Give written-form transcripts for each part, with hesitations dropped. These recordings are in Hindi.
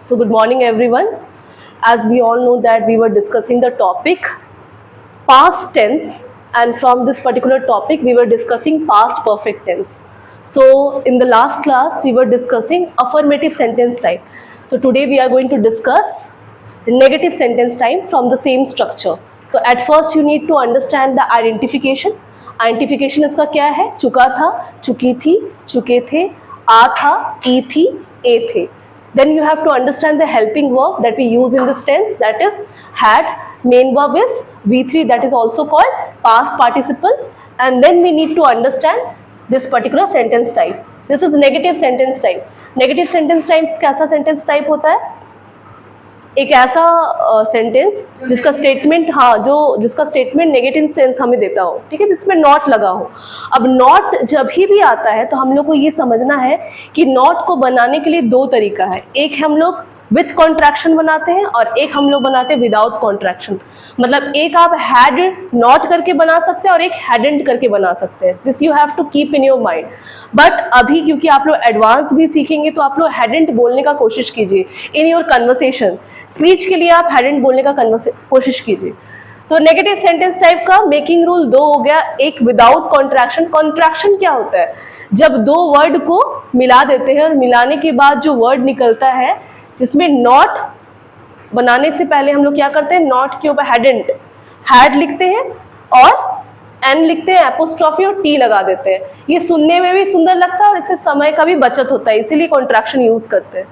So good morning everyone. As we all know that we were discussing the topic past tense, and from this particular topic we were discussing past perfect tense. So in the last class we were discussing affirmative sentence type. So today we are going to discuss negative sentence type from the same structure. So at first you need to understand the identification. Identification इसका क्या है? चुका था, चुकी थी, चुके थे, आ था, ई थी, ए थे. Then you have to understand the helping verb that we use in this tense, that is had. Main verb is V3, that is also called past participle. And then we need to understand this particular sentence type. This is negative sentence type. Negative sentence type कैसा sentence type होता है? एक ऐसा सेंटेंस जिसका स्टेटमेंट जिसका स्टेटमेंट नेगेटिव सेंस हमें देता हो, ठीक है, जिसमें नॉट लगा हो. अब नॉट जब भी आता है तो हम लोग को ये समझना है कि नॉट को बनाने के लिए दो तरीका है. एक हम लोग विथ कॉन्ट्रैक्शन बनाते हैं और एक हम लोग बनाते हैं विदाउट कॉन्ट्रैक्शन. मतलब एक आप हैड नॉट करके बना सकते हैं और एक हैडंट करके बना सकते हैं. This you have to keep in your mind. But अभी क्योंकि आप लोग एडवांस भी सीखेंगे तो आप लोग हैडंट बोलने का कोशिश कीजिए इन योर कन्वर्सेशन. स्पीच के लिए आप हैडंट बोलने का कोशिश कीजिए. तो नेगेटिव सेंटेंस टाइप का मेकिंग रूल दो हो गया. एक विदाउट कॉन्ट्रैक्शन. कॉन्ट्रैक्शन क्या होता है? जब दो वर्ड को मिला देते हैं और मिलाने के बाद जो वर्ड निकलता है जिसमें नॉट बनाने से पहले हम लोग क्या करते हैं, नॉट के ऊपर हैडंट हैड लिखते हैं और एन लिखते हैं, एपोस्ट्रॉफी और टी लगा देते हैं. ये सुनने में भी सुंदर लगता है और इससे समय का भी बचत होता है, इसीलिए कॉन्ट्रैक्शन यूज करते हैं.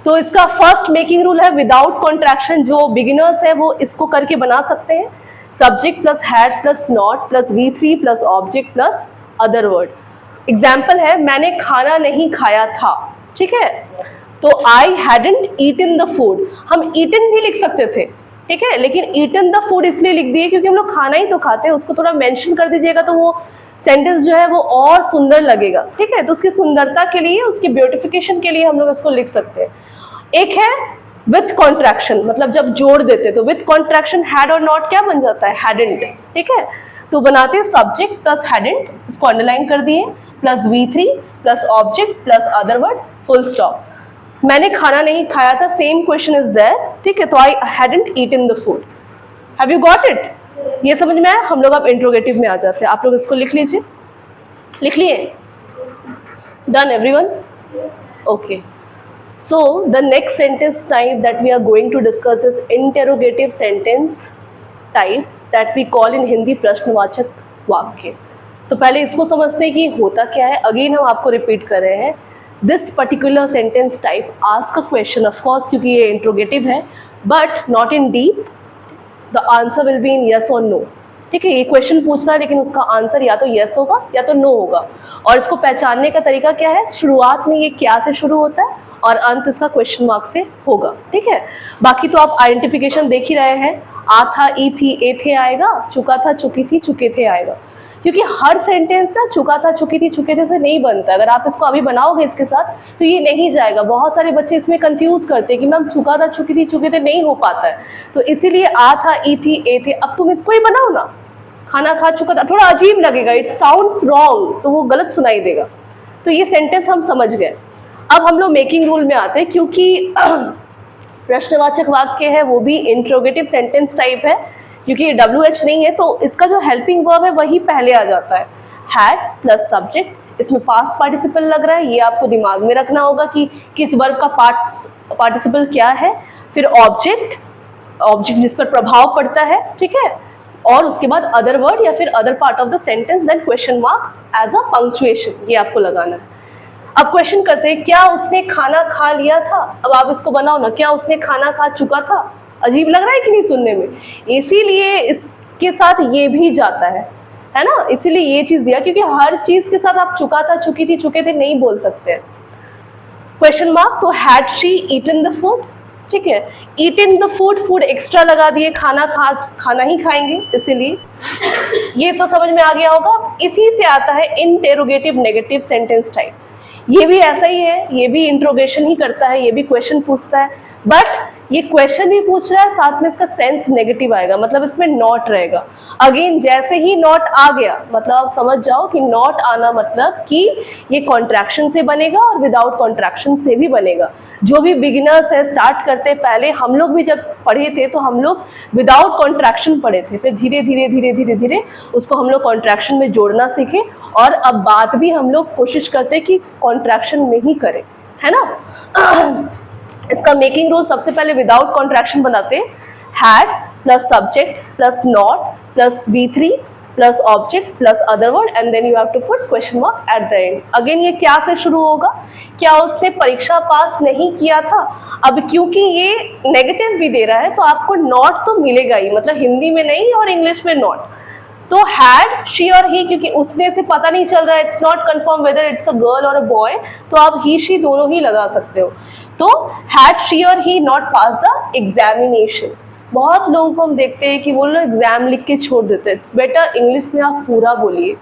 तो इसका फर्स्ट मेकिंग रूल है विदाउट कॉन्ट्रैक्शन. जो बिगिनर्स है वो इसको करके बना सकते हैं. Subject plus had plus not plus V3 plus object plus other word. Example है मैंने खाना नहीं खाया था, ठीक है, तो I hadn't eaten the food. हम ईटन भी लिख सकते थे, ठीक है, लेकिन ईटन द फूड इसलिए लिख दिए क्योंकि हम लोग खाना ही तो खाते हैं. उसको थोड़ा मेंशन कर दीजिएगा तो वो सेंटेंस जो है वो और सुंदर लगेगा, ठीक है. तो उसकी सुंदरता के लिए, उसकी ब्यूटिफिकेशन के लिए हम लोग इसको लिख सकते हैं. एक है विथ कॉन्ट्रैक्शन, मतलब जब जोड़ देते तो विथ कॉन्ट्रैक्शन हैड और नॉट क्या बन जाता है, हैडंट, ठीक है. तो बनाते हैं सब्जेक्ट प्लस हैडंट, इसको अंडरलाइन कर दिए, plus V3 plus object plus other word, full stop. मैंने खाना नहीं खाया था, सेम क्वेश्चन इज देयर, ठीक है. तो I hadn't eaten the food. Have you got it? ये समझ में आया? हम लोग अब इंट्रोगेटिव में आ जाते हैं. आप लोग इसको लिख लीजिए. लिख लिए? Done everyone? Okay. So the next sentence type that we are going to discuss is interrogative sentence type that we call in Hindi प्रश्नवाचक वाक्य. तो पहले इसको समझते हैं कि होता क्या है. अगेन हम आपको रिपीट कर रहे हैं. This particular sentence type ask a question, of course क्योंकि ये interrogative है, but not in deep. The answer will be in yes or no. ठीक है, ये क्वेश्चन पूछता है लेकिन उसका आंसर या तो yes होगा या तो no होगा. और इसको पहचानने का तरीका क्या है? शुरुआत में ये क्या से शुरू होता है और अंत इसका क्वेश्चन मार्क से होगा, ठीक है. बाकी तो आप आइडेंटिफिकेशन देख ही रहे हैं. आ था, ई थी, ए थे आएगा, चुका था, चुकी थी, चुके थे आएगा. क्योंकि हर सेंटेंस ना चुका था, चुकी थी, चुके थे से नहीं बनता. अगर आप इसको अभी बनाओगे इसके साथ तो ये नहीं जाएगा. बहुत सारे बच्चे इसमें कंफ्यूज करते हैं कि मैम चुका था, चुकी थी, चुके थे नहीं हो पाता है. तो इसीलिए आ था, ई थी, ए थे. अब तुम इसको ही बनाओ ना, खाना खा चुका था, थोड़ा अजीब लगेगा, इट साउंड्स रॉन्ग, तो वो गलत सुनाई देगा. तो ये सेंटेंस हम समझ गए. अब हम लोग मेकिंग रूल में आते हैं. क्योंकि प्रश्नवाचक वाक्य है वो भी इंट्रोगेटिव सेंटेंस टाइप है, क्योंकि ये WH नहीं है तो इसका जो हेल्पिंग वर्ब है वही पहले आ जाता है. हैड प्लस सब्जेक्ट, इसमें पास्ट पार्टिसिपल लग रहा है, ये आपको दिमाग में रखना होगा कि किस वर्ब का पार्टिसिपल क्या है. फिर ऑब्जेक्ट जिस पर प्रभाव पड़ता है, ठीक है, और उसके बाद अदर वर्ड या फिर other part of the sentence, then question mark as a punctuation, ये आपको लगाना है. अब क्वेश्चन करते हैं, क्या उसने खाना खा लिया था? अब आप इसको बनाओ ना, क्या उसने खाना खा चुका था? अजीब लग रहा है कि नहीं सुनने में? इसीलिए इसके साथ ये भी जाता है ना. इसीलिए ये चीज दिया क्योंकि हर चीज के साथ आप चुका था, चुकी थी, चुके थे नहीं बोल सकते हैं. Question mark. तो had she eaten the food, ठीक है. Eaten the food, food extra लगा दिए, खाना ही खाएंगे, इसीलिए ये तो समझ में आ गया होगा. इसी से आता है इंटेरोगेटिव नेगेटिव सेंटेंस टाइप. ये भी ऐसा ही है, ये भी इंट्रोगेशन ही करता है, ये भी क्वेश्चन पूछता है, बट ये क्वेश्चन भी पूछ रहा है, साथ में इसका सेंस नेगेटिव आएगा, मतलब इसमें नॉट रहेगा। अगेन जैसे ही नॉट आ गया, मतलब आप समझ जाओ कि नॉट आना मतलब कि ये कॉन्ट्रैक्शन से बनेगा और विदाउट कॉन्ट्रैक्शन से भी बनेगा। जो भी बिगिनर्स है, स्टार्ट करते पहले हम लोग भी जब पढ़े थे तो हम लोग विदाउट कॉन्ट्रैक्शन पढ़े थे, फिर धीरे धीरे धीरे धीरे धीरे उसको हम लोग कॉन्ट्रैक्शन में जोड़ना सीखे, और अब बात भी हम लोग कोशिश करते कि कॉन्ट्रैक्शन में ही करें, है ना। इसका मेकिंग रूल सबसे पहले विदाउट कॉन्ट्रैक्शन बनाते हैं, had plus subject plus not plus V3 plus object plus other word and then you have to put question mark at the end. Again ये क्या से शुरू होगा, क्या उसने परीक्षा पास नहीं किया था। अब क्योंकि ये नेगेटिव भी दे रहा है तो आपको नॉट तो मिलेगा ही, मतलब हिंदी में नहीं और इंग्लिश में नॉट। तो हैड शी और ही, क्योंकि उसने से पता नहीं चल रहा है, it's not confirm whether it's a girl और अ बॉय, तो आप ही शी दोनों ही लगा सकते हो। तो हैड शी और ही नॉट पास द एग्जामिनेशन। बहुत लोगों को हम देखते हैं कि वो लोग एग्जाम लिख के छोड़ देते हैं। इट्स बेटर इंग्लिश में आप पूरा बोलिए,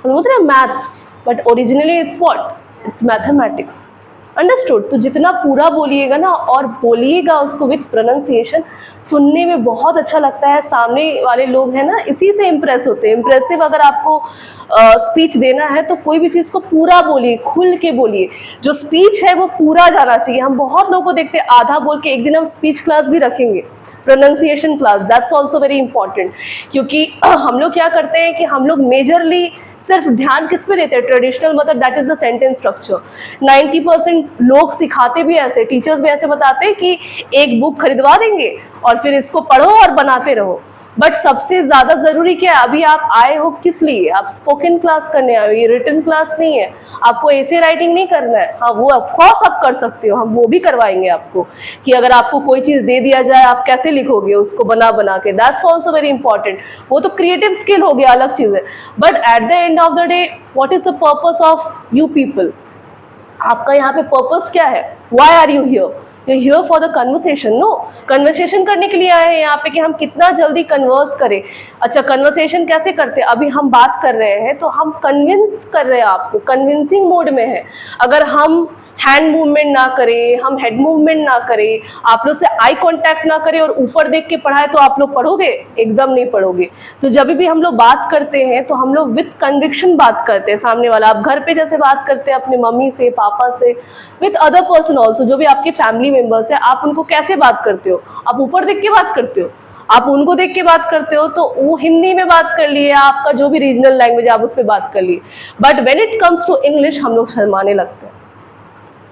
बोलते हैं maths, but originally it's what, it's mathematics. Understood. तो जितना पूरा बोलिएगा ना, और बोलिएगा उसको विथ प्रोनाउंसिएशन, सुनने में बहुत अच्छा लगता है। सामने वाले लोग हैं ना, इसी से इम्प्रेस होते हैं। इम्प्रेसिव अगर आपको स्पीच देना है तो कोई भी चीज़ को पूरा बोलिए, खुल के बोलिए। जो स्पीच है वो पूरा जाना चाहिए। हम बहुत लोगों को देखते हैं आधा बोल के। एक दिन हम स्पीच क्लास भी रखेंगे, pronunciation class, that's also very important. क्योंकि हम लोग क्या करते हैं कि हम लोग मेजरली सिर्फ ध्यान किस पे देते हैं, ट्रेडिशनल मतलब that is the sentence structure. 90% लोग सिखाते भी ऐसे, टीचर्स भी ऐसे बताते हैं कि एक बुक खरीदवा देंगे और फिर इसको पढ़ो और बनाते रहो। बट सबसे ज्यादा जरूरी क्या है, अभी आप आए हो किस लिए, आप स्पोकन क्लास करने आए हो, ये रिटन क्लास नहीं है। आपको ऐसे राइटिंग नहीं करना है। हाँ वो ऑफकोर्स आप कर सकते हो, हम वो भी करवाएंगे आपको, कि अगर आपको कोई चीज दे दिया जाए आप कैसे लिखोगे उसको बना बना के, दैट्स ऑल्सो वेरी इंपॉर्टेंट। वो तो क्रिएटिव स्किल हो गया, अलग चीज है। But at the end of the day what is the purpose of you people, आपका यहाँ पे पर्पस क्या है, why are you here, you here for the conversation. No, conversation करने के लिए आए हैं यहाँ पे कि हम कितना जल्दी कन्वर्स करें। अच्छा, कन्वर्सेशन कैसे करते हैं, अभी हम बात कर रहे हैं तो हम कन्विंस कर रहे हैं, आपको कन्विंसिंग मोड में है। अगर हम हैंड मूवमेंट ना करें, हम हेड मूवमेंट ना करें, आप लोग से आई कांटेक्ट ना करें और ऊपर देख के पढ़ाए, तो आप लोग पढ़ोगे, एकदम नहीं पढ़ोगे। तो जब भी हम लोग बात करते हैं तो हम लोग विथ कन्विक्शन बात करते हैं। सामने वाला, आप घर पे जैसे बात करते हैं अपने मम्मी से, पापा से, विथ अदर पर्सन ऑल्सो, जो भी आपके फैमिली मेम्बर्स है, आप उनको कैसे बात करते हो, आप ऊपर देख के बात करते हो, आप उनको देख के बात करते हो। तो वो हिंदी में बात कर लिए, आपका जो भी रीजनल लैंग्वेज आप उस पर बात कर लिए। But when it comes to English हम लोग शर्माने लगते हैं।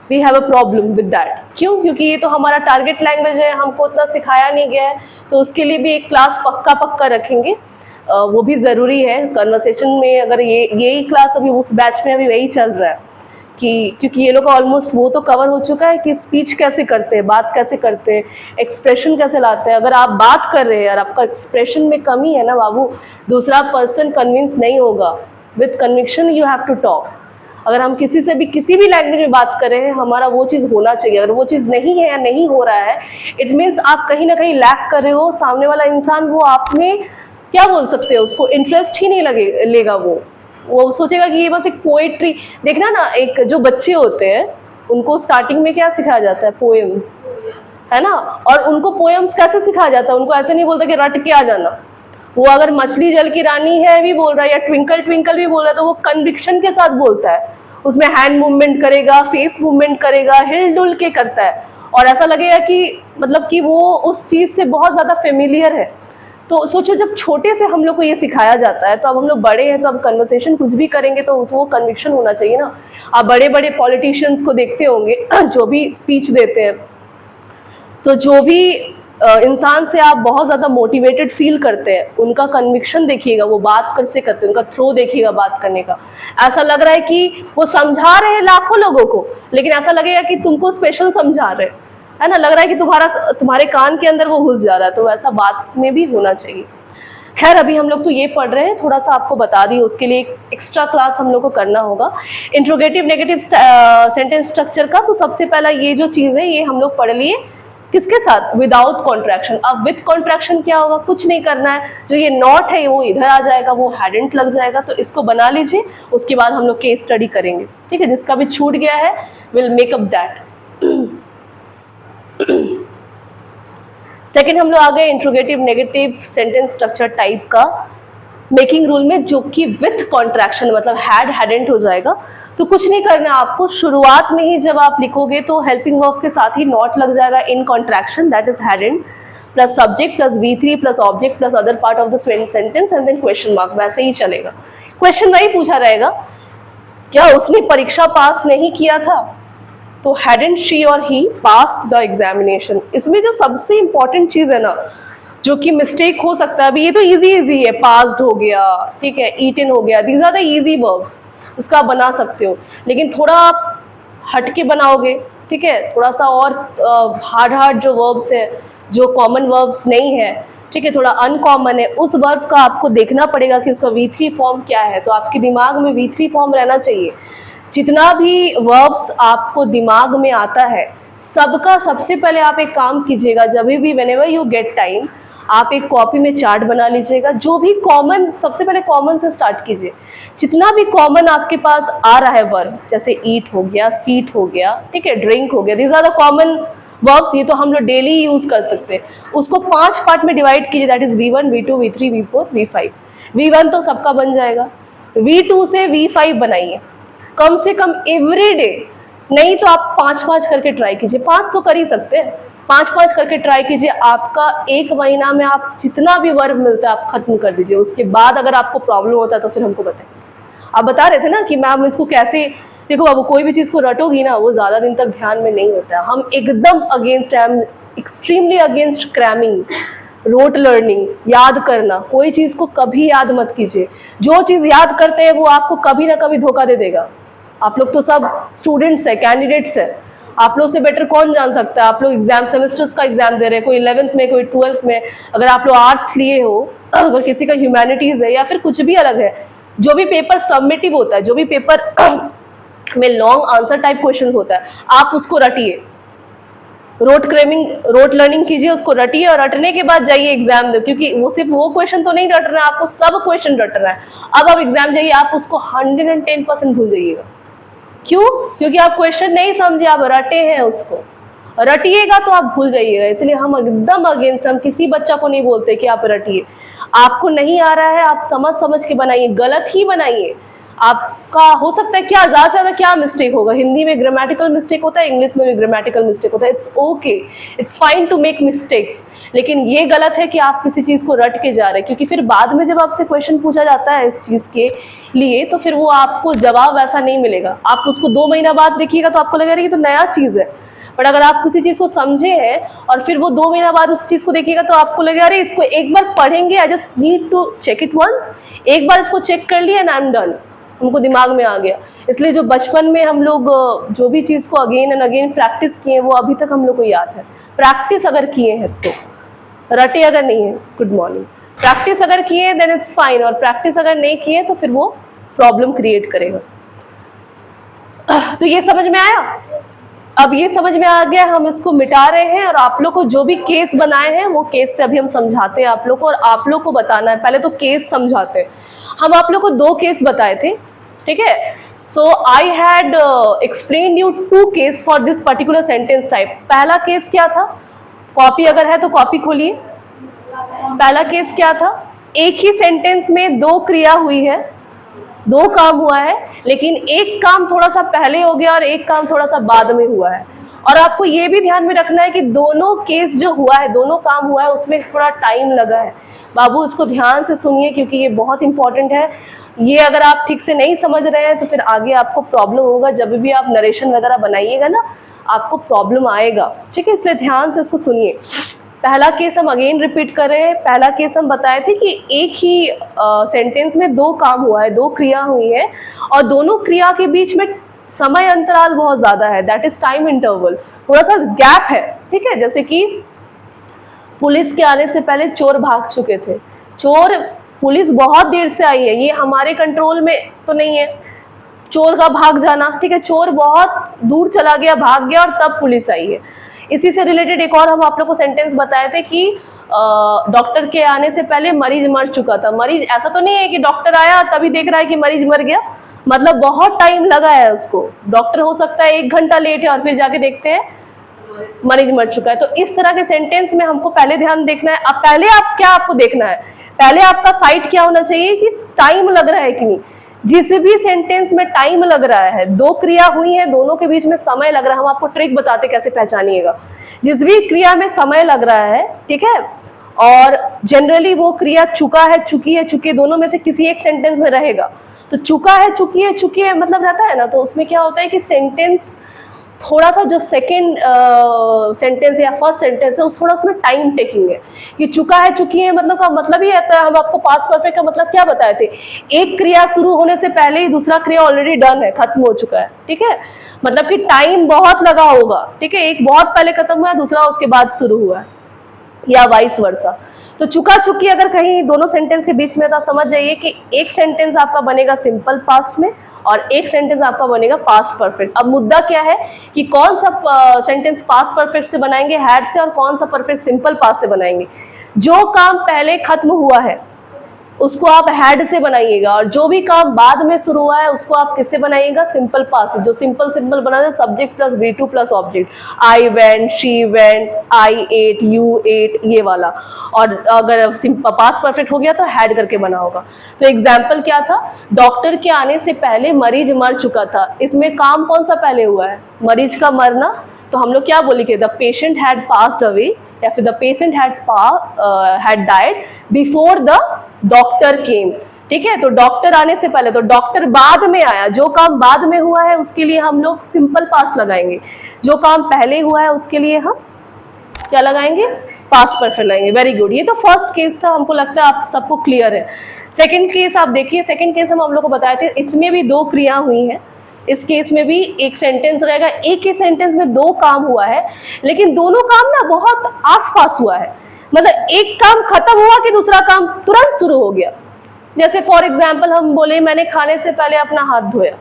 We have a problem with that. क्यों? क्योंकि ये तो हमारा टारगेट लैंग्वेज है, हमको उतना सिखाया नहीं गया है। तो उसके लिए भी एक क्लास पक्का रखेंगे, वो भी ज़रूरी है कन्वर्सेशन में। अगर यही क्लास अभी उस बैच में अभी वही चल रहा है कि, क्योंकि ये लोग ऑलमोस्ट वो तो कवर हो चुका है कि स्पीच कैसे करते हैं, बात कैसे करते हैं, एक्सप्रेशन कैसे लाते हैं। अगर आप बात कर रहे हैं और आपका एक्सप्रेशन में कमी है ना बाबू, दूसरा पर्सन कन्विंस नहीं होगा। With conviction you have to talk. अगर हम किसी से भी किसी भी लैंग्वेज में बात कर रहे हैं, हमारा वो चीज़ होना चाहिए। अगर वो चीज़ नहीं है या नहीं हो रहा है, इट मीन्स आप कहीं ना कहीं लैक कर रहे हो। सामने वाला इंसान वो आप में क्या बोल सकते हो, उसको इंटरेस्ट ही नहीं लेगा। वो सोचेगा कि ये बस एक पोएट्री। देखना ना, एक जो बच्चे होते हैं उनको स्टार्टिंग में क्या सिखाया जाता है, पोएम्स, है ना। और उनको पोएम्स कैसे सिखाया जाता है, उनको ऐसे नहीं बोलता कि रट के आ जाना। वो अगर मछली जल की रानी है भी बोल रहा है या ट्विंकल ट्विंकल भी बोल रहा है, तो वो कन्विक्शन के साथ बोलता है। उसमें हैंड मूवमेंट करेगा, फेस मूवमेंट करेगा, हिल डुल के करता है, और ऐसा लगेगा कि मतलब कि वो उस चीज़ से बहुत ज़्यादा फेमिलियर है। तो सोचो, जब छोटे से हम लोग को ये सिखाया जाता है, तो अब हम लोग बड़े हैं, तो अब कन्वर्सेशन कुछ भी करेंगे तो वो कन्विक्शन होना चाहिए ना। आप बड़े बड़े पॉलिटिशियंस को देखते होंगे जो भी स्पीच देते हैं, तो जो भी इंसान से आप बहुत ज़्यादा मोटिवेटेड फील करते हैं, उनका कन्विक्शन देखिएगा, वो बात कैसे करते हैं, उनका थ्रो देखिएगा बात करने का। ऐसा लग रहा है कि वो समझा रहे हैं लाखों लोगों को, लेकिन ऐसा लगेगा कि तुमको स्पेशल समझा रहे हैं, है ना। लग रहा है कि तुम्हारे कान के अंदर वो घुस जा रहा है। तो वैसा बात में भी होना चाहिए। खैर, अभी हम लोग तो ये पढ़ रहे हैं, थोड़ा सा आपको बता दी, उसके लिए एक एक्स्ट्रा क्लास हम लोग को करना होगा इंट्रोगेटिव नेगेटिव सेंटेंस स्ट्रक्चर का। तो सबसे पहला ये जो चीज़ है, ये हम लोग पढ़ लिए किसके साथ, विदाउट कॉन्ट्रैक्शन। अब विथ कॉन्ट्रैक्शन क्या होगा, कुछ नहीं करना है। जो ये नॉट है वो इधर आ जाएगा, वो हैडेंट लग जाएगा। तो इसको बना लीजिए, उसके बाद हम लोग केस स्टडी करेंगे, ठीक है। जिसका भी छूट गया है will make up that. Second हम लोग आ गए interrogative negative sentence structure type का मेकिंग रूल में, जो कि विथ कॉन्ट्रैक्शन मतलब हैड हैडेंट हो जाएगा। तो कुछ नहीं करना है आपको, शुरुआत में ही जब आप लिखोगे तो हेल्पिंग वर्ब के साथ ही नॉट लग जाएगा in contraction, that is hadn't plus subject plus V3 plus object plus other part of the sentence and then question mark, वैसे ही चलेगा। क्वेश्चन वही पूछा रहेगा, क्या उसने परीक्षा पास नहीं किया था, तो hadn't she or he passed the examination। इसमें जो सबसे इंपॉर्टेंट चीज है ना, जो कि मिस्टेक हो सकता है, अभी ये तो इजी है, पास्ड हो गया, ठीक है, ईटन हो गया, these are the easy verbs, उसका आप बना सकते हो। लेकिन थोड़ा आप हट के बनाओगे, ठीक है, थोड़ा सा और हार्ड जो वर्ब्स है, जो कॉमन वर्ब्स नहीं है, ठीक है, थोड़ा अनकॉमन है, उस वर्ब का आपको देखना पड़ेगा कि उसका V3 फॉर्म क्या है। तो आपके दिमाग में V3 फॉर्म रहना चाहिए। जितना भी वर्ब्स आपको दिमाग में आता है, सबका सबसे पहले आप एक काम कीजिएगा, जब भी व्हेनेवर यू गेट टाइम, आप एक कॉपी में चार्ट बना लीजिएगा, जो भी कॉमन, सबसे पहले कॉमन से स्टार्ट कीजिए। जितना भी कॉमन आपके पास आ रहा है वर्ब, जैसे ईट हो गया, सीट हो गया, ठीक है, ड्रिंक हो गया, these are the common verbs, ये तो हम लोग डेली यूज कर सकते हैं। उसको 5 पार्ट में डिवाइड कीजिए, that is V1 V2 V3 V4 V5। V1 तो सबका बन जाएगा, V2 से V5 बनाइए कम से कम एवरी डे, नहीं तो आप 5-5 करके ट्राई कीजिए, 5 तो कर ही सकते हैं, 5-5 करके ट्राई कीजिए। आपका 1 महीना में आप जितना भी वर्ब मिलता है आप खत्म कर दीजिए। उसके बाद अगर आपको प्रॉब्लम होता है तो फिर हमको बताइए। आप बता रहे थे ना कि मैम इसको कैसे, देखो बाबू, कोई भी चीज़ को रटोगी ना वो ज़्यादा दिन तक ध्यान में नहीं होता है। हम एकदम अगेंस्ट है, extremely against cramming, rote learning, याद करना। कोई चीज़ को कभी याद मत कीजिए, जो चीज़ याद करते हैं वो आपको कभी ना कभी धोखा दे देगा। आप लोग तो सब स्टूडेंट्स हैं, कैंडिडेट्स हैं, आप लोग से बेटर कौन जान सकता है। आप लोग एग्जाम, सेमेस्टर्स का एग्जाम दे रहे हैं, कोई 11th में, कोई 12th में। अगर आप लोग आर्ट्स लिए हो, अगर किसी का ह्यूमैनिटीज़ है या फिर कुछ भी अलग है, जो भी पेपर सबमिटिव होता है, जो भी पेपर में लॉन्ग आंसर टाइप क्वेश्चंस होता है, आप उसको रटिए, रोट लर्निंग कीजिए, उसको रटिए, और रटने के बाद जाइए एग्जाम दो, क्योंकि वो सिर्फ वो क्वेश्चन तो नहीं रट रहा है, आपको सब क्वेश्चन रट रहा है। अब आप एग्जाम जाइए, आप उसको 110% भूल जाइएगा। क्यों? क्योंकि आप क्वेश्चन नहीं समझे, आप रटे हैं उसको। रटिएगा तो आप भूल जाइएगा। इसलिए हम एकदम अगेंस्ट, हम किसी बच्चा को नहीं बोलते कि आप रटिए। आपको नहीं आ रहा है, आप समझ समझ के बनाइए, गलत ही बनाइए। आपका हो सकता है क्या ज़्यादा से ज़्यादा क्या मिस्टेक होगा, हिंदी में ग्रामेटिकल मिस्टेक होता है, इंग्लिश में भी ग्रामेटिकल मिस्टेक होता है, it's okay, it's fine to make mistakes. लेकिन ये गलत है कि आप किसी चीज़ को रट के जा रहे हैं, क्योंकि फिर बाद में जब आपसे क्वेश्चन पूछा जाता है इस चीज़ के लिए, तो फिर वो आपको जवाब ऐसा नहीं मिलेगा। आप उसको 2 महीना बाद देखिएगा तो आपको लगेगा कि तो नया चीज़ है। बट अगर आप किसी चीज़ को समझे हैं और फिर वो 2 महीना बाद उस चीज़ को देखिएगा तो आपको लगेगा अरे इसको एक बार पढ़ेंगे, I just need to check it once, एक बार इसको चेक कर लिया एंड आई एम डन, हमको दिमाग में आ गया। इसलिए जो बचपन में हम लोग जो भी चीज़ को अगेन एंड अगेन प्रैक्टिस किए वो अभी तक हम लोग को याद है। प्रैक्टिस अगर किए हैं तो, रटे अगर नहीं है, गुड मॉर्निंग, प्रैक्टिस अगर किए हैं देन इट्स फाइन, और प्रैक्टिस अगर नहीं किए तो फिर वो प्रॉब्लम क्रिएट करेगा। तो ये समझ में आया? अब ये समझ में आ गया, हम इसको मिटा रहे हैं, और आप लोग को जो भी केस बनाए हैं वो केस से अभी हम समझाते हैं आप लोग को, और आप लोग को बताना है। पहले तो केस समझाते हैं। हम आप लोग को 2 केस बताए थे, ठीक है। So I had explain you 2 case for this particular sentence type. पहला केस क्या था, कॉपी अगर है तो कॉपी खोलिए। पहला केस क्या था, एक ही सेंटेंस में 2 क्रिया हुई है, 2 काम हुआ है, लेकिन एक काम थोड़ा सा पहले हो गया और एक काम थोड़ा सा बाद में हुआ है। और आपको ये भी ध्यान में रखना है कि दोनों केस जो हुआ है, दोनों काम हुआ है, उसमें थोड़ा टाइम लगा है। बाबू इसको ध्यान से सुनिए, क्योंकि ये बहुत इंपॉर्टेंट है। ये अगर आप ठीक से नहीं समझ रहे हैं तो फिर आगे आपको प्रॉब्लम होगा। जब भी आप नरेशन वगैरह बनाइएगा ना, आपको प्रॉब्लम आएगा, ठीक है। इसलिए ध्यान से इसको सुनिए। पहला केस हम अगेन रिपीट कर रहे हैं। पहला केस हम बताए थे कि एक ही सेंटेंस में 2 काम हुआ है, 2 क्रिया हुई है, और दोनों क्रिया के बीच में समय अंतराल बहुत ज़्यादा है, दैट इज टाइम इंटरवल, थोड़ा सा गैप है, ठीक है। जैसे कि पुलिस के आने से पहले चोर भाग चुके थे, पुलिस बहुत देर से आई है, ये हमारे कंट्रोल में तो नहीं है चोर का भाग जाना, ठीक है। चोर बहुत दूर चला गया, भाग गया, और तब पुलिस आई है। इसी से रिलेटेड एक और हम आप लोग को सेंटेंस बताए थे कि डॉक्टर के आने से पहले मरीज मर चुका था। मरीज ऐसा तो नहीं है कि डॉक्टर आया तभी देख रहा है कि मरीज मर गया, मतलब बहुत टाइम लगा है उसको। डॉक्टर हो सकता है 1 घंटा लेट है और फिर जाके देखते हैं मरीज मर चुका है। तो इस तरह के सेंटेंस में हमको पहले ध्यान देखना है। अब पहले आपको देखना है, पहले आपका साइट क्या होना चाहिए कि टाइम लग रहा है कि नहीं। जिस भी सेंटेंस में टाइम लग रहा है, दो क्रिया हुई है, दोनों के बीच में समय लग रहा है, हम आपको ट्रिक बताते कैसे पहचानिएगा। जिस भी क्रिया में समय लग रहा है, ठीक है, और जनरली वो क्रिया चुका है, चुकी है, चुके, दोनों में से किसी एक सेंटेंस में रहेगा। तो चुका है, चुकी है मतलब रहता है ना, तो उसमें क्या होता है कि सेंटेंस थोड़ा सा जो सेकेंड सेंटेंस या फर्स्ट सेंटेंस है, उस थोड़ा उसमें टाइम टेकिंग है। कि चुका है, चुकी है मतलब का मतलब ही आता है, हम आपको पास्ट परफेक्ट का मतलब क्या बताए थे, एक क्रिया शुरू होने से पहले ही दूसरा क्रिया ऑलरेडी डन है, खत्म हो चुका है, ठीक है, मतलब कि टाइम बहुत लगा होगा, ठीक है, एक बहुत पहले खत्म हुआ है, दूसरा उसके बाद शुरू हुआ है, या वाइस वर्सा। तो चुका चुकी अगर कहीं दोनों सेंटेंस के बीच में, तो समझ जाइए कि एक सेंटेंस आपका बनेगा सिंपल पास्ट में और एक सेंटेंस आपका बनेगा पास्ट परफेक्ट। अब मुद्दा क्या है कि कौन सा सेंटेंस पास्ट परफेक्ट से बनाएंगे, हैड से, और कौन सा परफेक्ट सिंपल पास्ट से बनाएंगे। जो काम पहले खत्म हुआ है उसको आप हैड से बनाइएगा, और जो भी काम बाद में शुरू हुआ है उसको आप किससे बनाइएगा, सिंपल पास्ट। जो सिंपल बना दे, subject plus V2 plus object, I went, she went, I ate, you ate, ये वाला। और अगर पास्ट परफेक्ट हो गया तो हैड करके बना होगा। तो एग्जाम्पल क्या था, डॉक्टर के आने से पहले मरीज मर चुका था। इसमें काम कौन सा पहले हुआ है, मरीज का मरना। तो हम लोग क्या बोलेंगे, the patient had passed away, या फिर the patient had died before the doctor केम, ठीक है। तो डॉक्टर आने से पहले, तो डॉक्टर बाद में आया, जो काम बाद में हुआ है उसके लिए हम लोग सिंपल पास्ट लगाएंगे, जो काम पहले हुआ है उसके लिए हम क्या लगाएंगे, पास्ट परफेक्ट लगाएंगे। वेरी गुड, ये तो फर्स्ट केस था, हमको लगता है आप सबको क्लियर है। सेकंड केस आप देखिए, सेकंड केस हम लोग को बताए थे, इसमें भी दो क्रिया हुई हैं। इस केस में भी एक सेंटेंस रहेगा, एक ही सेंटेंस में दो काम हुआ है, लेकिन दोनों काम ना बहुत आसपास हुआ है, मतलब एक काम खत्म हुआ कि दूसरा काम तुरंत शुरू हो गया। जैसे फॉर एग्जाम्पल हम बोले मैंने खाने से पहले अपना हाथ धोया,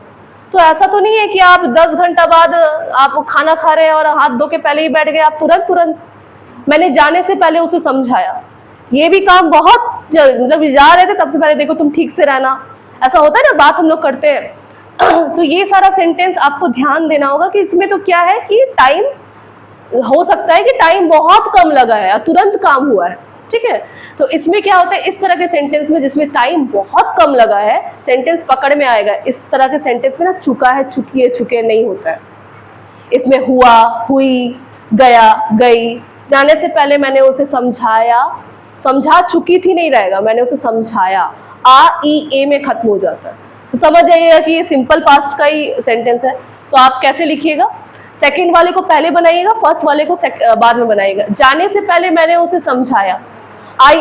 तो ऐसा तो नहीं है कि आप 10 घंटा बाद आप खाना खा रहे हैं और हाथ धो के पहले ही बैठ गए, आप तुरंत मैंने जाने से पहले उसे समझाया। ये भी काम बहुत मतलब जा रहे थे तब से पहले, देखो तुम ठीक से रहना, ऐसा होता है ना, बात हम लोग करते हैं। तो ये सारा सेंटेंस आपको ध्यान देना होगा कि इसमें तो क्या है कि टाइम हो सकता है कि टाइम बहुत कम लगा है, तुरंत काम हुआ है, ठीक है। तो इसमें क्या होता है, इस तरह के सेंटेंस में जिसमें टाइम बहुत कम लगा है, सेंटेंस पकड़ में आएगा। इस तरह के सेंटेंस में ना चुका है, चुकी है, चुके नहीं होता है। इसमें हुआ, हुई, गया, गई, जाने से पहले मैंने उसे समझाया, समझा चुकी थी नहीं रहेगा, मैंने उसे समझाया, आ ई ए में खत्म हो जाता है। तो समझ जाइएगा कि ये सिंपल पास्ट का ही सेंटेंस है। तो आप कैसे लिखिएगा, सेकंड वाले को पहले बनाइएगा, फर्स्ट वाले को बाद में बनाइएगा। जाने से पहले मैंने उसे समझाया, I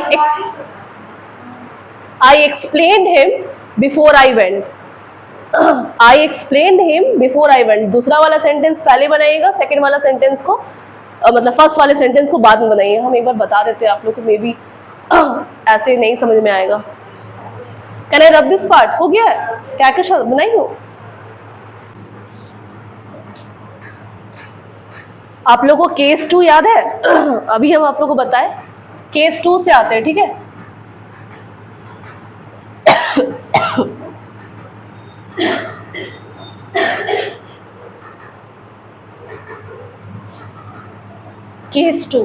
explained him before I went. I explained him before I went. दूसरा वाला सेंटेंस पहले बनाइएगा, सेकंड वाला सेंटेंस को मतलब फर्स्ट वाले सेंटेंस को बाद में बनाइएगा। हम एक बार बता देते हैं आप लोग को, मे बी ऐसे नहीं समझ में आएगा। Can I rub this part, हो गया है क्या क्या शब्द बनाई हो आप लोगों को। केस 2 याद है? अभी हम आप लोगों को बताएं, केस 2 से आते हैं, ठीक है। केस 2,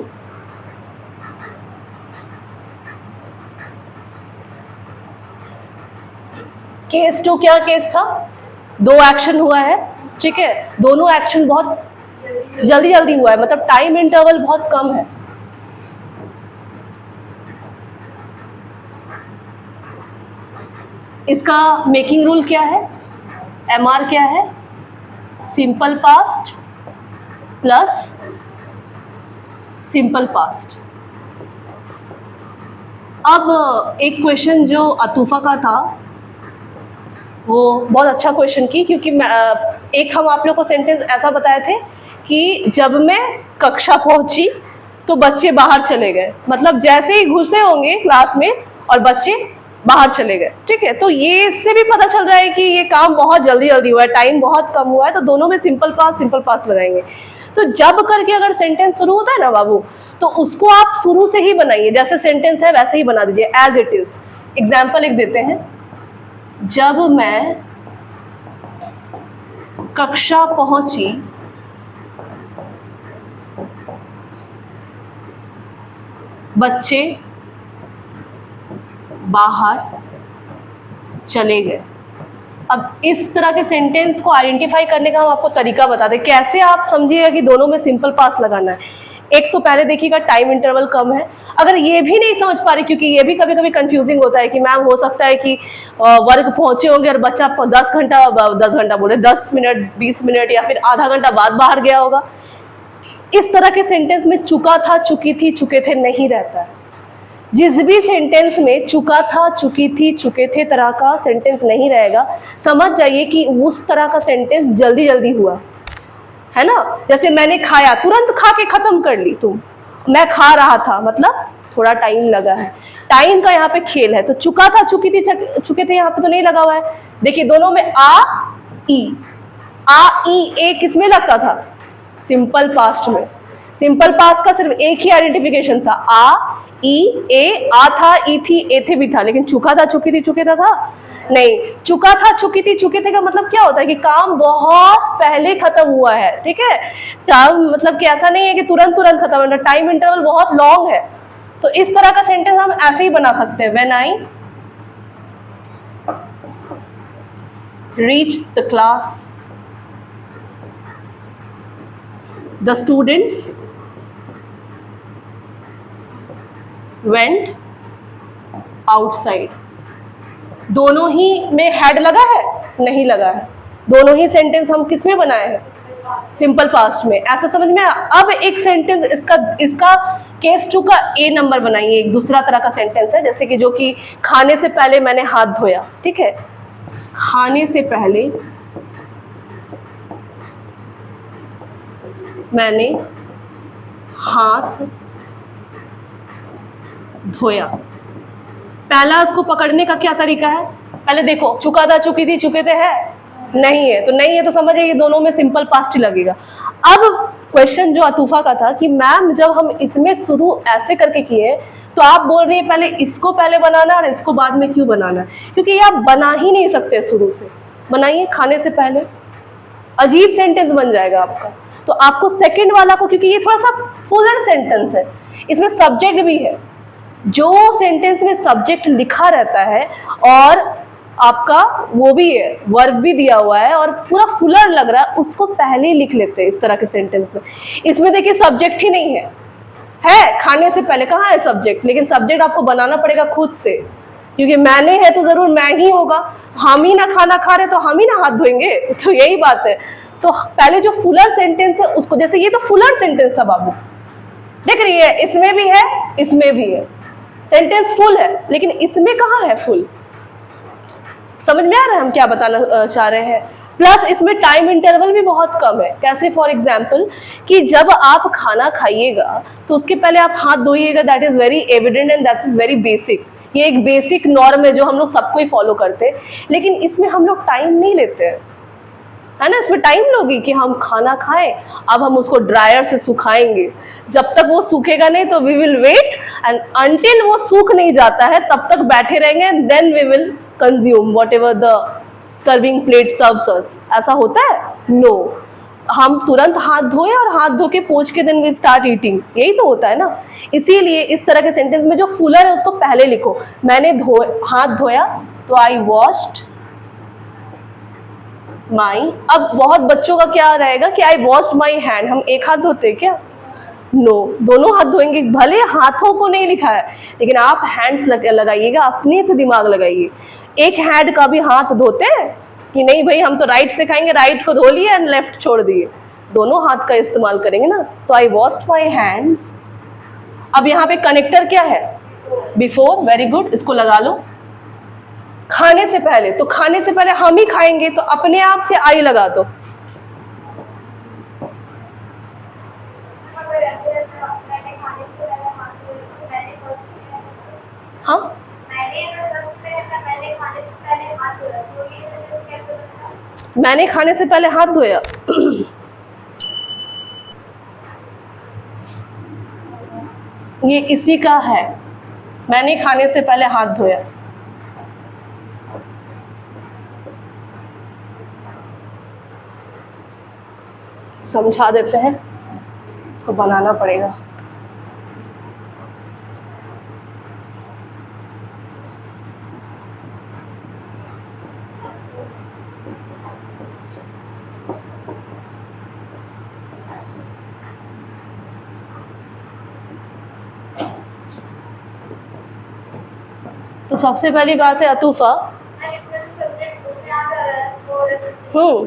केस 2 क्या केस था, दो एक्शन हुआ है, ठीक है, दोनों एक्शन बहुत जल्दी हुआ है, मतलब टाइम इंटरवल बहुत कम है। इसका मेकिंग रूल क्या है, MR क्या है, simple past plus simple past. अब एक क्वेश्चन जो अतूफा का था, वो बहुत अच्छा क्वेश्चन की, क्योंकि एक हम आप लोग को सेंटेंस ऐसा बताए थे कि जब मैं कक्षा पहुंची तो बच्चे बाहर चले गए, मतलब जैसे ही घुसे होंगे क्लास में और बच्चे बाहर चले गए, ठीक है। तो ये इससे भी पता चल रहा है कि ये काम बहुत जल्दी हुआ है, टाइम बहुत कम हुआ है, तो दोनों में सिंपल पास्ट लगाएंगे। तो जब करके अगर सेंटेंस शुरू होता है ना बाबू, तो उसको आप शुरू से ही बनाइए, जैसे सेंटेंस है वैसे ही बना दीजिए, एज इट इज। एग्जाम्पल लिख देते हैं, जब मैं कक्षा पहुंची बच्चे बाहर चले गए। अब इस तरह के सेंटेंस को आइडेंटिफाई करने का हम आपको तरीका बता दें, कैसे आप समझिएगा कि दोनों में सिंपल पास्ट लगाना है। एक तो पहले देखिएगा टाइम इंटरवल कम है। अगर ये भी नहीं समझ पा रही, क्योंकि ये भी कभी कभी कंफ्यूजिंग होता है कि मैम हो सकता है कि वर्ग पहुंचे होंगे और बच्चा 10 घंटा बोले 10 मिनट 20 मिनट या फिर आधा घंटा बाद बाहर गया होगा। इस तरह के सेंटेंस में चुका था, चुकी थी, चुके थे नहीं रहता है। जिस भी सेंटेंस में चुका था, चुकी थी, चुके थे तरह का सेंटेंस नहीं रहेगा, समझ जाइए कि उस तरह का सेंटेंस जल्दी जल्दी हुआ है ना। जैसे मैंने खाया, तुरंत खा के खत्म कर ली तुम। मैं खा रहा था, मतलब थोड़ा टाइम लगा है। टाइम का यहाँ पे खेल है। तो चुका था, चुकी थी, चुके थे यहाँ पे तो नहीं लगा हुआ है। देखिए दोनों में आ ई ए किसमें लगता था? सिंपल पास्ट में। सिंपल पास्ट का सिर्फ एक ही आइडेंटिफिकेशन था, आ ई ए। आ था, ई थी, ए थे भी था, लेकिन चुका था, चुकी थी, चुके था नहीं। चुका था, चुकी थी, चुके थे का मतलब क्या होता है कि काम बहुत पहले खत्म हुआ है। ठीक है, टाइम मतलब कि ऐसा नहीं है कि तुरंत तुरंत खत्म है, टाइम इंटरवल बहुत लॉन्ग है। तो इस तरह का सेंटेंस हम ऐसे ही बना सकते हैं, when I reach the class, the students went outside. दोनों ही में हेड लगा है? नहीं लगा है। दोनों ही सेंटेंस हम किस में बनाए हैं? सिंपल पास्ट में। ऐसा समझ में आया? अब एक सेंटेंस इसका केस 2 का ए नंबर बनाइए। एक दूसरा तरह का सेंटेंस है, जैसे कि जो कि खाने से पहले मैंने हाथ धोया। ठीक है, खाने से पहले मैंने हाथ धोया। पहला उसको पकड़ने का क्या तरीका है? पहले देखो, चुका था, चुकी थी, चुके थे है? नहीं है। तो नहीं है तो समझिए दोनों में सिंपल पास्ट ही लगेगा। अब क्वेश्चन जो अतूफा का था कि मैम जब हम इसमें शुरू ऐसे करके किए तो आप बोल रही है पहले इसको पहले बनाना और इसको बाद में क्यों बनाना? क्योंकि ये आप बना ही नहीं सकते शुरू से। बनाइए खाने से पहले, अजीब सेंटेंस बन जाएगा आपका। तो आपको सेकंड वाला को, क्योंकि ये थोड़ा सा फुलर सेंटेंस है, इसमें सब्जेक्ट भी है। जो सेंटेंस में सब्जेक्ट लिखा रहता है और आपका वो भी है, वर्ब भी दिया हुआ है और पूरा फुलर लग रहा है, उसको पहले ही लिख लेते हैं इस तरह के सेंटेंस में। इसमें देखिए सब्जेक्ट ही नहीं है खाने से पहले कहाँ है सब्जेक्ट? लेकिन सब्जेक्ट आपको बनाना पड़ेगा खुद से, क्योंकि मैंने है तो जरूर मैं ही होगा। हम ही ना खाना खा रहे तो हम ही ना हाथ धोएंगे, तो यही बात है। तो पहले जो फुलर सेंटेंस है उसको, जैसे ये तो फुलर सेंटेंस था बाबू, देख रही है, इसमें भी है, इसमें भी है, सेंटेंस फुल है, लेकिन इसमें कहाँ है फुल? समझ में आ रहा है हम क्या बताना चाह रहे हैं? प्लस इसमें टाइम इंटरवल भी बहुत कम है। कैसे? फॉर एग्जाम्पल कि जब आप खाना खाइएगा तो उसके पहले आप हाथ धोइएगा, that is very evident and that is very basic. ये एक बेसिक नॉर्म है जो हम लोग सबको ही फॉलो करते हैं, लेकिन इसमें हम लोग टाइम नहीं लेते हैं, है ना। इसमें टाइम लोगी कि हम खाना खाएं, अब हम उसको ड्रायर से सुखाएंगे, जब तक वो सूखेगा नहीं तो we will wait and until वो सूख नहीं जाता है तब तक बैठे रहेंगे, then we will consume whatever the serving plate serves us. ऐसा होता है? नो। हम तुरंत हाथ धोए और हाथ धो के पोंछ के देन वी स्टार्ट ईटिंग, यही तो होता है ना। इसीलिए इस तरह के सेंटेंस में जो फुलर है उसको पहले लिखो। मैंने हाथ धोया तो आई वॉश्ड माई। अब बहुत बच्चों का क्या रहेगा कि आई वॉश्ड माई हैंड। हम एक हाथ धोते क्या? नो, दोनों हाथ धोएंगे। भले हाथों को नहीं लिखा है लेकिन आप हैंड्स लगाइएगा, अपने से दिमाग लगाइए। एक हैंड का भी हाथ धोते हैं कि नहीं भाई हम तो राइट से खाएंगे, राइट को धो लिए एंड लेफ्ट छोड़ दिए, दोनों हाथ का इस्तेमाल करेंगे ना। तो आई वॉश्ड माई हैंड्स। अब यहाँ पे कनेक्टर क्या है? बिफोर। वेरी गुड, इसको लगा लो। खाने से पहले, तो खाने से पहले हम ही खाएंगे तो अपने आप से आई लगा दो। हाँ, मैंने खाने से पहले हाथ धोया ये इसी का है, मैंने खाने से पहले हाथ धोया। समझा देते हैं, इसको बनाना पड़ेगा। तो सबसे पहली बात है अतूफा,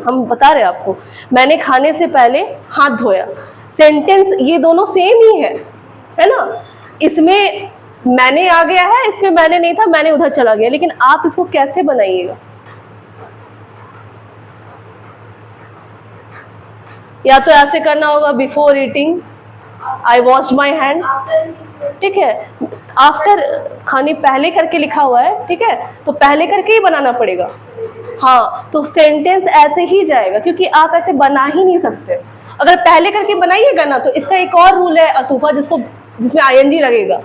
हम बता रहे हैं आपको, मैंने खाने से पहले हाथ धोया, सेंटेंस ये दोनों सेम ही है ना। इसमें मैंने आ गया है, इसमें मैंने नहीं था, मैंने उधर चला गया, लेकिन आप इसको कैसे बनाइएगा? या तो ऐसे करना होगा, before eating I washed my hand, ठीक है, आफ्टर खाने पहले करके लिखा हुआ है, ठीक है, तो पहले करके ही बनाना पड़ेगा। हाँ, तो सेंटेंस ऐसे ही जाएगा, क्योंकि आप ऐसे बना ही नहीं सकते। अगर पहले करके बनाइएगा ना, तो इसका एक और रूल है अतूफा, जिसमें आईएनजी लगेगा,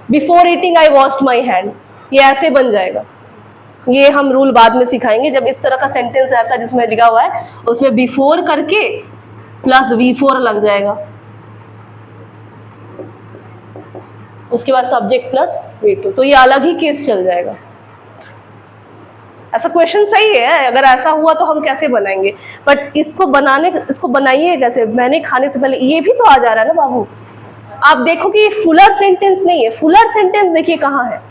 before eating I washed my hand, ये ऐसे बन जाएगा। ये हम रूल बाद में सिखाएंगे, जब इस तरह का सेंटेंस आता है जिसमें लिखा हुआ है, उसमें बिफोर करके प्लस V4 लग जाएगा, उसके बाद सब्जेक्ट प्लस V2, तो ये अलग ही केस चल जाएगा। ऐसा क्वेश्चन सही है, अगर ऐसा हुआ तो हम कैसे बनाएंगे, बट इसको बनाइए कैसे? मैंने खाने से पहले, ये भी तो आ जा रहा है ना बाबू। आप देखो कि ये फुलर सेंटेंस नहीं है। फुलर सेंटेंस देखिए कहाँ है,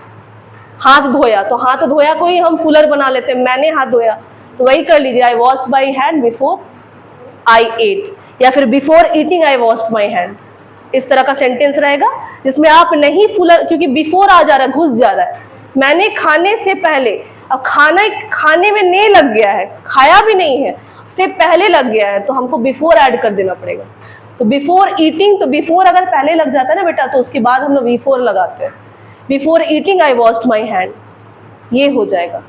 हाथ धोया, तो हाथ धोया को ही हम फुलर बना लेते हैं, मैंने हाथ धोया, तो वही कर लीजिए, I washed my hand before I ate, या फिर before eating I washed my hand. इस तरह का सेंटेंस रहेगा जिसमें आप नहीं फुलर, क्योंकि बिफोर आ जा रहा है, घुस जा रहा है, मैंने खाने से पहले, अब खाने में नहीं लग गया है, खाया भी नहीं है, से पहले लग गया है, तो हमको बिफोर ऐड कर देना पड़ेगा। तो बिफोर ईटिंग, तो बिफोर अगर पहले लग जाता है ना बेटा, तो उसके बाद हम लोग बिफोर लगाते हैं, before eating I washed my hands, ये हो जाएगा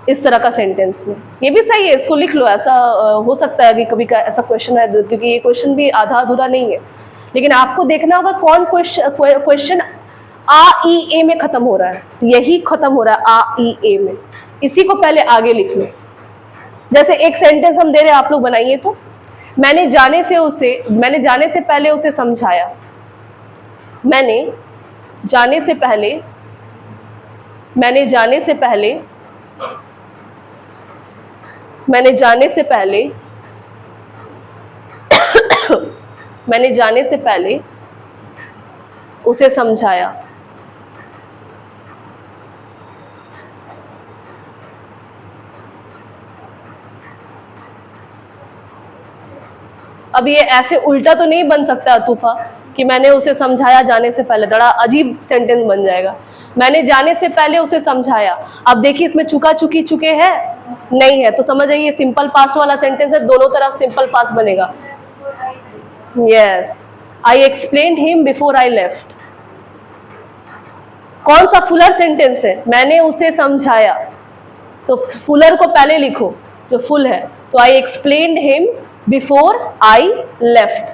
इस तरह का सेंटेंस में। ये भी सही है, इसको लिख लो। ऐसा हो सकता है कि कभी का ऐसा क्वेश्चन है, क्योंकि ये क्वेश्चन भी आधा अधूरा नहीं है, लेकिन आपको देखना होगा कौन क्वेश्चन आ ई ए में खत्म हो रहा है, यही खत्म हो रहा है आ ई ए में, इसी को पहले आगे लिख लो। जैसे एक सेंटेंस हम दे रहे हैं, आप लोग बनाइए तो, मैंने जाने से पहले उसे समझाया, मैंने जाने से पहले मैंने जाने से पहले उसे समझाया। अब ये ऐसे उल्टा तो नहीं बन सकता अतूफा कि मैंने उसे समझाया जाने से पहले, बड़ा अजीब सेंटेंस बन जाएगा। मैंने जाने से पहले उसे समझाया, अब देखिए इसमें चुके हैं नहीं है, तो समझ आइए सिंपल पास्ट वाला सेंटेंस है, दोनों तरफ सिंपल पास्ट बनेगा। Yes, I explained him before I left. कौन सा फुलर सेंटेंस है? मैंने उसे समझाया, तो फुलर को पहले लिखो जो फुल है, तो I explained him before I left.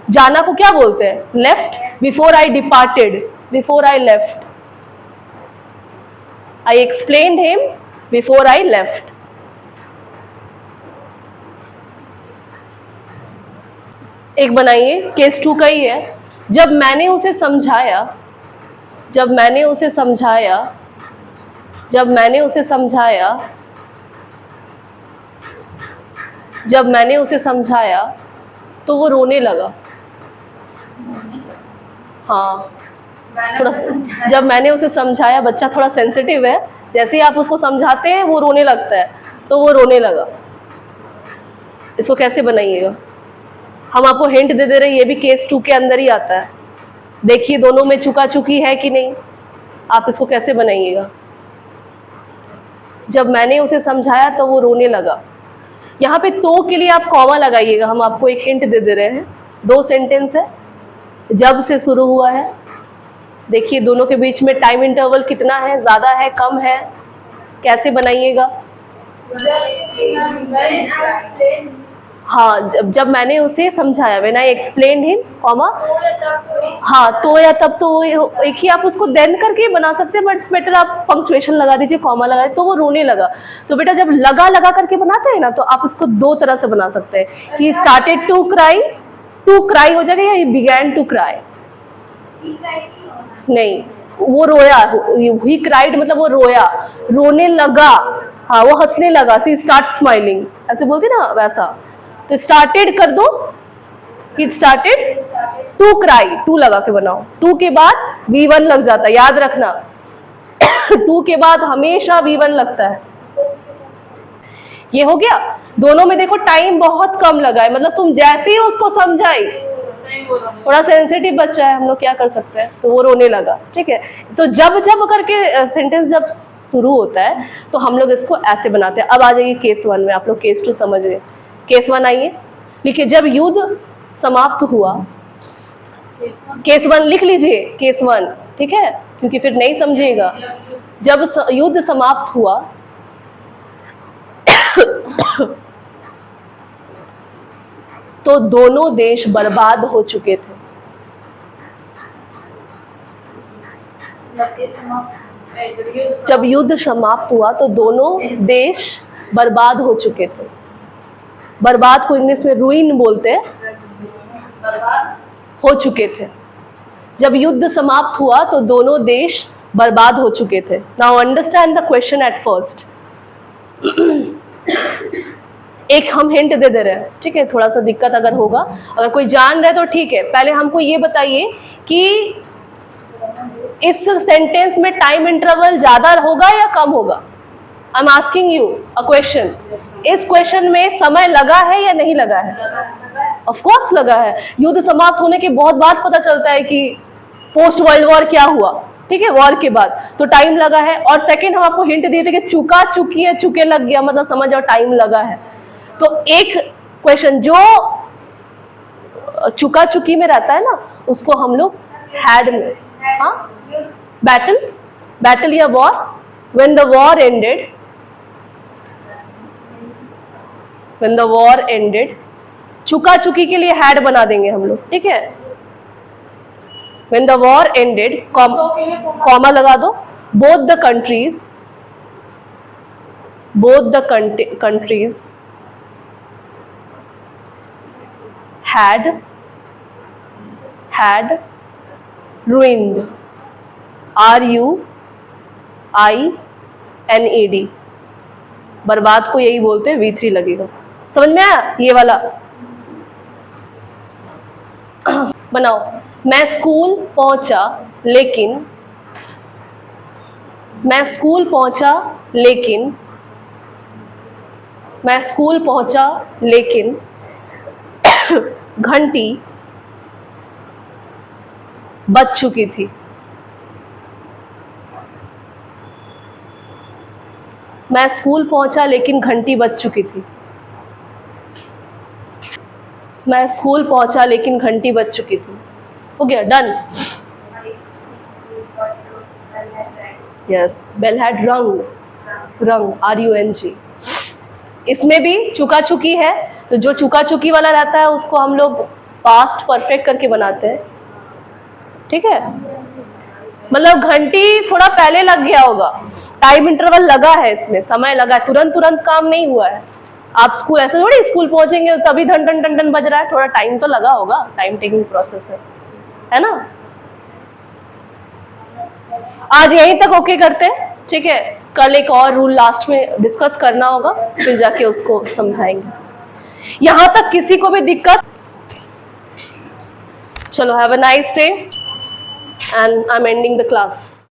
जाना को क्या बोलते हैं? Left. Before I departed, before I left, I explained him before I left. एक बनाइए, केस 2 का ही है। जब मैंने उसे समझाया तो वो रोने लगा। हाँ, थोड़ा, जब मैंने उसे समझाया, बच्चा थोड़ा सेंसिटिव है, जैसे ही आप उसको समझाते हैं वो रोने लगता है, तो वो रोने लगा। इसको कैसे बनाइएगा? हम आपको हिंट दे रहे हैं, ये भी केस 2 के अंदर ही आता है। देखिए दोनों में चुकी है कि नहीं, आप इसको कैसे बनाइएगा? जब मैंने उसे समझाया तो वो रोने लगा। यहाँ पे तो के लिए आप कॉमा लगाइएगा, हम आपको एक हिंट दे रहे हैं। 2 सेंटेंस है, जब से शुरू हुआ है। देखिए दोनों के बीच में टाइम इंटरवल कितना है, ज़्यादा है, कम है, कैसे बनाइएगा? हाँ, जब मैंने उसे समझाया, when I explained him, comma, हाँ, तो या तब, तो एक ही आप उसको देन करके बना सकते हैं, बट इट्स बेटर आप पंक्चुएशन लगा दीजिए, कॉमा लगा दीजिए। तो वो रोने लगा, तो बेटा जब लगा करके बनाते हैं ना, तो आप इसको 2 तरह से बना सकते हैं। ही स्टार्टेड टू क्राई हो जाएगा, या ही बिगैन टू क्राई। नहीं, वो रोया, ही क्राइड मतलब वो रोया, रोने लगा। हाँ, वो हंसने लगा, सी स्टार्ट स्माइलिंग, ऐसे बोलती ना, वैसा। तो स्टार्टेड कर दो, he started to cry, to लगा के बनाओ, टू के बाद V1 लग जाता है, याद रखना। टू के बाद हमेशा V1 लगता है। ये हो गया। दोनों में देखो टाइम बहुत कम लगा है, मतलब तुम जैसे ही उसको समझाई, थोड़ा सेंसिटिव बच्चा है, हम लोग क्या कर सकते हैं, तो वो रोने लगा। ठीक है, तो जब जब करके सेंटेंस जब शुरू होता है तो हम लोग इसको ऐसे बनाते हैं। अब आ जाइए केस 1 में, आप लोग केस 2 समझ गए। केस 1 आइए, लिखिए जब युद्ध समाप्त हुआ। केस 1 लिख लीजिए, केस 1, ठीक है, क्योंकि फिर नहीं समझिएगा। जब युद्ध समाप्त हुआ तो दोनों देश बर्बाद हो चुके थे। जब युद्ध समाप्त हुआ तो दोनों देश बर्बाद हो चुके थे। बर्बाद को इंग्लिश में रुइन बोलते हैं। हो चुके थे। जब युद्ध समाप्त हुआ तो दोनों देश बर्बाद हो चुके थे। Now understand the question at first. एक हम हिंट दे रहे हैं, ठीक है, थोड़ा सा दिक्कत अगर होगा, अगर कोई जान रहा है तो ठीक है। पहले हमको ये बताइए कि इस सेंटेंस में टाइम इंटरवल ज्यादा होगा या कम होगा? I am asking you a question. इस क्वेश्चन में समय लगा है या नहीं लगा है? ऑफ कोर्स लगा है। युद्ध समाप्त होने के बहुत बाद पता चलता है कि पोस्ट वर्ल्ड वॉर क्या हुआ, ठीक है, वॉर के बाद, तो टाइम लगा है। और सेकंड हम आपको हिंट दिए थे कि चुका चुकी है, चुके लग गया, मतलब समझ जाओ टाइम लगा है। तो एक क्वेश्चन जो चुका चुकी में रहता है ना, उसको हम लोग हैड में, हाँ, बैटल या war, when the war ended, चुका चुकी के लिए हैड बना देंगे हम लोग, ठीक है। When the war ended, comma लगा दो, both the countries had ruined, RUINED, बर्बाद को यही बोलते हैं, V3 लगेगा। समझ में आया ये वाला? बनाओ। मैं स्कूल पहुंचा लेकिन घंटी बज चुकी थी। मैं स्कूल पहुंचा लेकिन घंटी बज चुकी थी। मैं स्कूल पहुंचा लेकिन घंटी बज चुकी थी। हो गया, डन। यस, बेल हैड रंग, RUNG। इसमें भी चुका चुकी है, तो जो चुका चुकी वाला रहता है उसको हम लोग पास्ट परफेक्ट करके बनाते हैं, ठीक है। मतलब घंटी थोड़ा पहले लग गया होगा, टाइम इंटरवल लगा है, इसमें समय लगा है, तुरंत काम नहीं हुआ है। आप स्कूल ऐसे थोड़ी स्कूल पहुंचेंगे तभी धन टन टन टन बज रहा है, थोड़ा टाइम तो लगा होगा, टाइम टेकिंग प्रोसेस है ना। आज यहीं तक ओके करते हैं, ठीक है। कल एक और रूल लास्ट में डिस्कस करना होगा, फिर जाके उसको समझाएंगे। यहां तक किसी को भी दिक्कत? चलो, have a nice day and I am ending the class.